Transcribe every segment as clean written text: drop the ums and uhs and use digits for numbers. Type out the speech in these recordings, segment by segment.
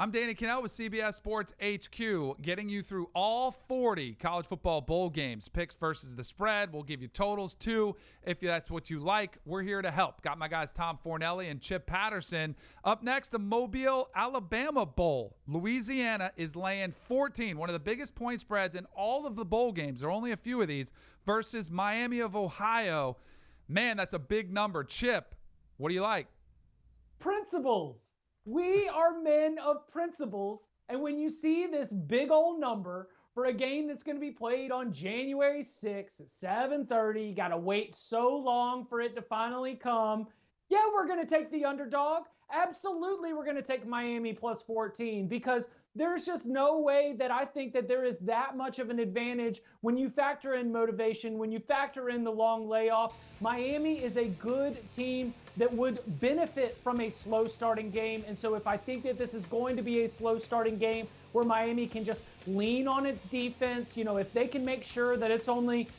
I'm Danny Kanell with CBS Sports HQ, getting you through all 40 college football bowl games, picks versus the spread. We'll give you totals too, if that's what you like. We're here to help. Got my guys Tom Fornelli and Chip Patterson. Up next, the Mobile, Alabama Bowl. Louisiana is laying 14, one of the biggest point spreads in all of the bowl games. There are only a few of these, versus Miami of Ohio. Man, that's a big number. Chip, what do you like? Principles. We are men of principles, and when you see this big old number for a game that's going to be played on January 6th at 7:30, you got to wait so long for it to finally come. Yeah, we're going to take the underdog. Absolutely, we're going to take Miami plus 14 because there's just no way that I think that there is that much of an advantage when you factor in motivation, when you factor in the long layoff. Miami is a good team that would benefit from a slow starting game. And so if I think that this is going to be a slow starting game where Miami can just lean on its defense, if they can make sure that it's only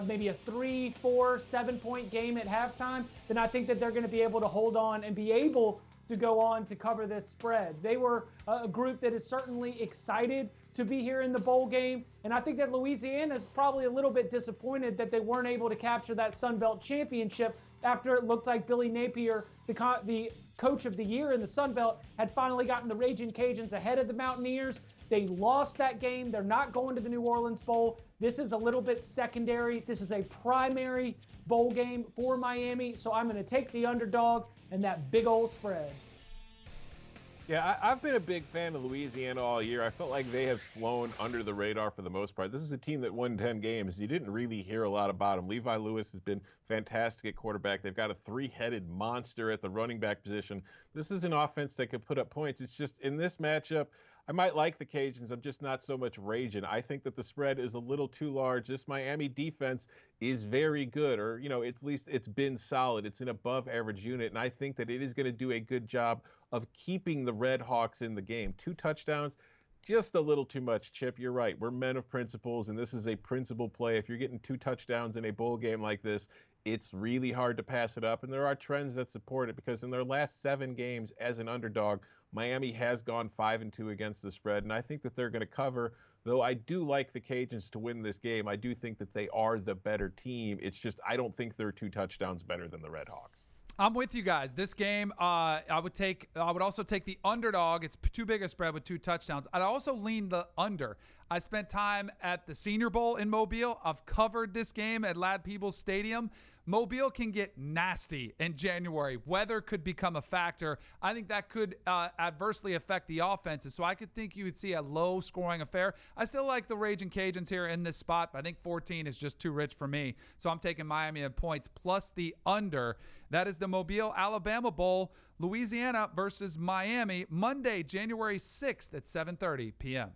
maybe a 3, 4, 7-point game at halftime, then I think that they're going to be able to hold on and be able to go on to cover this spread. They were a group that is certainly excited to be here in the bowl game, and I think that Louisiana is probably a little bit disappointed that they weren't able to capture that Sun Belt championship after it looked like Billy Napier, the coach of the year in the Sun Belt, had finally gotten the Ragin' Cajuns ahead of the Mountaineers. They lost that game. They're not going to the New Orleans Bowl. This is a little bit secondary. This is a primary bowl game for Miami, so I'm going to take the underdog and that big old spread. Yeah, I've been a big fan of Louisiana all year. I felt like they have flown under the radar for the most part. This is a team that won 10 games. You didn't really hear a lot about them. Levi Lewis has been fantastic at quarterback. They've got a 3-headed monster at the running back position. This is an offense that could put up points. It's just in this matchup, I might like the Cajuns. I'm just not so much raging. I think that the spread is a little too large. This Miami defense is very good, or, at least it's been solid. It's an above average unit, and I think that it is going to do a good job of keeping the Redhawks in the game. 2 touchdowns, just a little too much, Chip. You're right. We're men of principles, and this is a principle play. If you're getting 2 touchdowns in a bowl game like this, it's really hard to pass it up, and there are trends that support it because in their last 7 games as an underdog, Miami has gone 5-2 against the spread, and I think that they're going to cover. Though I do like the Cajuns to win this game, I do think that they are the better team. It's just I don't think they're 2 touchdowns better than the Redhawks. I'm with you guys. This game, I would also take the underdog. It's too big a spread with 2 touchdowns. I'd also lean the under. I spent time at the Senior Bowl in Mobile. I've covered this game at Ladd Peebles Stadium. Mobile can get nasty in January. Weather could become a factor. I think that could adversely affect the offenses. So I could think you would see a low-scoring affair. I still like the Ragin' Cajuns here in this spot, but I think 14 is just too rich for me. So I'm taking Miami at points plus the under. That is the Mobile, Alabama Bowl, Louisiana versus Miami, Monday, January 6th at 7:30 p.m.